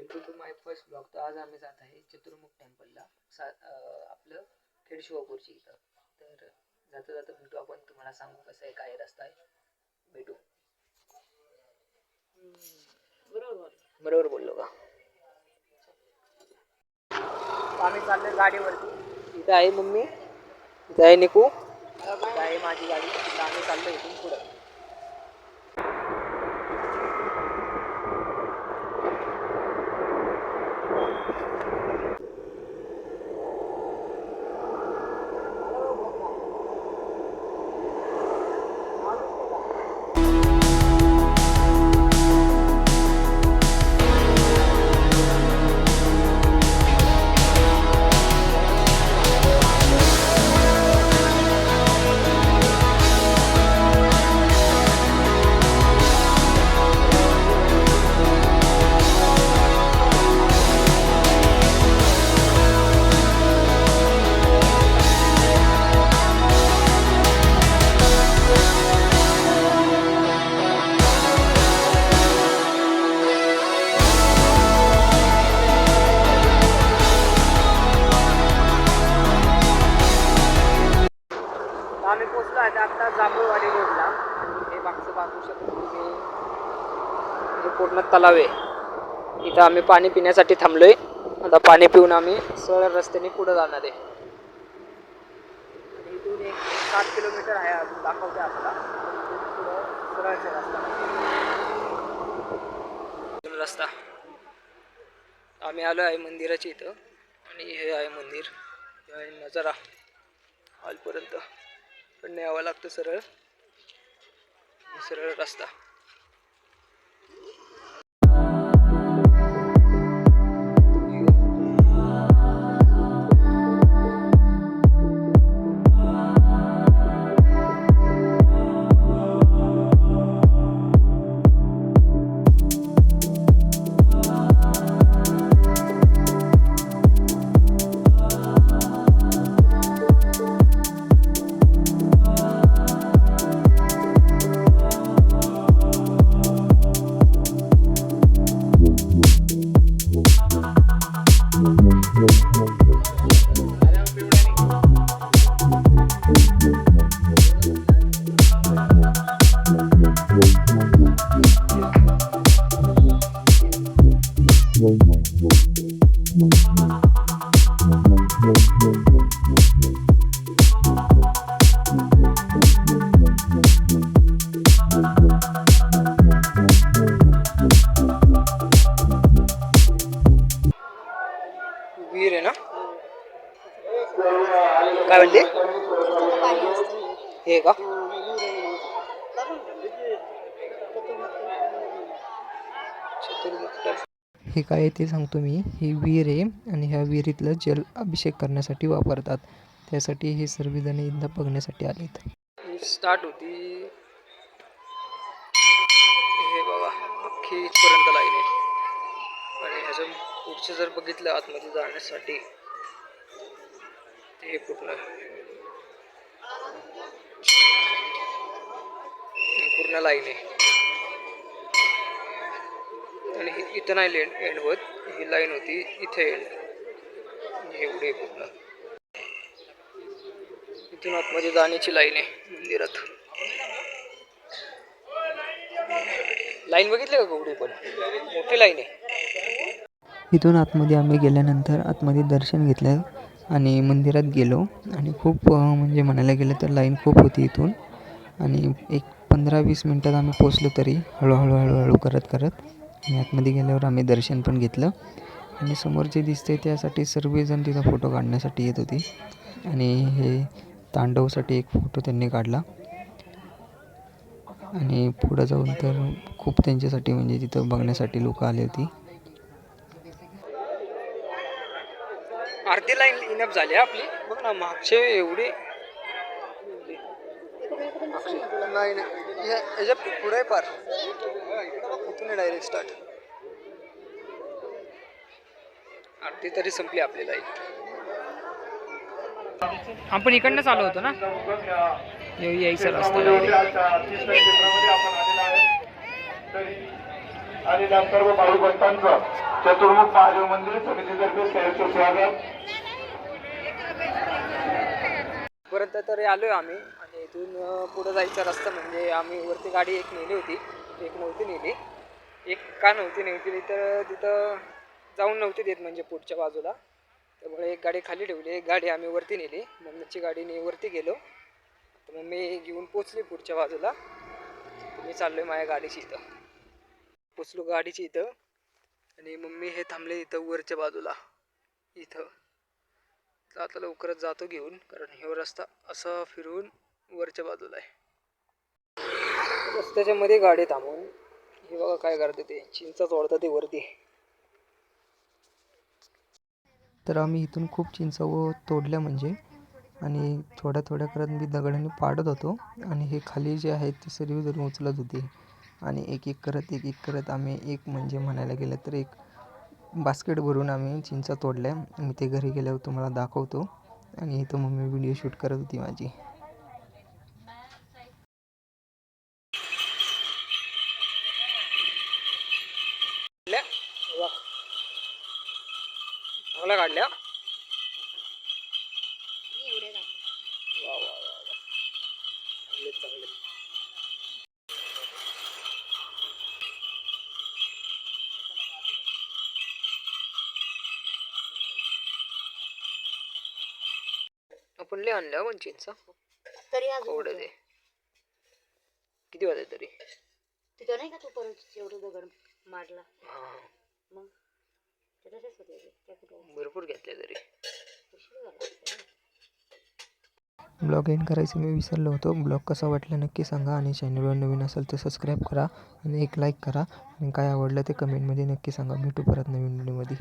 Welcome to my first blog. तर आज आम्ही जात आहे चतुर्मुख टेम्पलला आपलं खेड शिवापूरची इथं. तर जाता जाता भेटू आपण. तुम्हाला सांगू कसं आहे काय रस्ता आहे. भेटू. बरोबर बोललो का? आम्ही चाललोय गाडीवरती. इथं आहे मम्मी, इथं आहे निकू, इथं आहे माझी गाडी. इथं आम्ही चाललो इथून पुढं. आम्ही पोचलो आहे आता जांभूळवाडी रोडला. आणि हे मागचं बाजू शकतो तुम्ही, हे पूर्ण तलाव आहे. इथं आम्ही पाणी पिण्यासाठी थांबलोय. आता पाणी पिऊन आम्ही सरळ रस्त्याने पुढे जाणार आहे. इथून एक 7 किलोमीटर आहे अजून दाखवते आपल्याला. पुढं सरळचा रस्ता. आम्ही आलो आहे मंदिराच्या इथं आणि हे आहे मंदिर. हे आहे नजारा हालपर्यंत. पण यावं लागतं सरळ सरळ रस्ता. विहीर आहे ना? काय म्हणते? हे का? हे काय आहे ते सांगतो मी. ही विहीर आहे आणि ह्या विहिरीतलं जल अभिषेक करण्यासाठी वापरतात. त्यासाठी हे सर्वजण इथं बघण्यासाठी आलेत. स्टार्ट होती हे बघा, अख्खी इथपर्यंत लाईन आहे. आणि ह्याचं पुढचं जर बघितलं आतमध्ये जाण्यासाठी ते पूर्ण लाईन आहे. आणि इथं नाही एंड होत, ही लाईन होती इथे एंड. एवढी पूर्ण इथून आतमध्ये जाण्याची लाईन आहे मंदिरात. लाईन बघितली का गवडी? पण मोठी लाईन आहे. इथून आतमध्ये आम्ही गेल्यानंतर आतमध्ये दर्शन घेतलं आणि मंदिरात गेलो. आणि खूप म्हणजे म्हणायला गेलं तर लाईन खूप होती इथून. आणि एक 15-20 मिनटात आम्ही पोचलो तरी हळूहळू करत आणि आतमध्ये गेल्यावर आम्ही दर्शन पण घेतलं. आणि समोर जे दिसते त्यासाठी सर्वजण तिथं फोटो काढण्यासाठी येत होती. आणि हे तांडवसाठी एक फोटो त्यांनी काढला. आणि पुढं जाऊन तर खूप त्यांच्यासाठी म्हणजे तिथं बघण्यासाठी लोक आली होती. अर्धी लाईन इनफ झाली आपली. बघ ना मागचे एवढे नाही याच्या पुढे पार इथून डायरेक्ट स्टार्ट. अर्धी तरी संपली आपली लाईन. आपण इकडनंच आलो होतो ना. यायचा रस्ता आणि सर्व भाऊ भक्तांचं चतुर्मुख महादेव मंदिर समितीतर्फे सहर्ष स्वागत. पर्यंत तरी आलोय आम्ही आणि इथून पुढं जायचा रस्ता म्हणजे आम्ही वरती गाडी एक नेली होती, एक नव्हती नेली. एक का नव्हती नेली तर तिथं जाऊन नव्हती देत म्हणजे पुढच्या बाजूला, त्यामुळे एक गाडी खाली ठेवली, एक गाडी आम्ही वरती नेली. मम्मीची गाडीने वरती गेलो तर मम्मी घेऊन पोचली पुढच्या बाजूला. मी चाललोय माझ्या गाडीची इथं, पोचलो गाडीची इथं आणि मम्मी हे थांबले इथं वरच्या बाजूला. इथं आता लवकरच जातो घेऊन, कारण हे रस्ता असा फिरून वरच्या बाजूला आहे. रस्त्याच्या मध्ये गाडी थांबवून हे बघा काय करते ते, चिंचा तोडतात ते वरती. तर आम्ही इथून खूप चिंचा तोडल्या म्हणजे, आणि थोड्या थोड्या करत मी दगडाने पाडत होतो आणि हे खाली जे आहेत ते सर्व उचलत होते. आणि एक एक करत आम्ही एक म्हणजे म्हणायला गेलं तर एक बास्केट भरून आम्ही चिंचा तोडल्या. मी ते घरी गेल्यावर तुम्हाला दाखवतो. आणि इथं मम्मी व्हिडिओ शूट करत होती माझी. चांगल्या काढल्या. वा वा वा वा, चांगले चांगले. आपण लय आणल्या पण चिंचा तरी अजून थोडं होतं. ते किती वाजले तरी. तिथं नाही का तू परत एवढं दगड मारला हां मग ते तसेच होते ते. त्या कुठं भरपूर घेतले तरी. उशीर झाला असेल. ब्लॉग एंड करायचं मी विसरलो होतो. ब्लॉग कसा वाटला नक्की सांगा, आणि चॅनलवर नवीन असेल तर सबस्क्राईब करा आणि एक लाईक करा, आणि काय आवडलं ते कमेंटमध्ये नक्की सांगा. भेटू परत नवीन व्हिडिओमध्ये.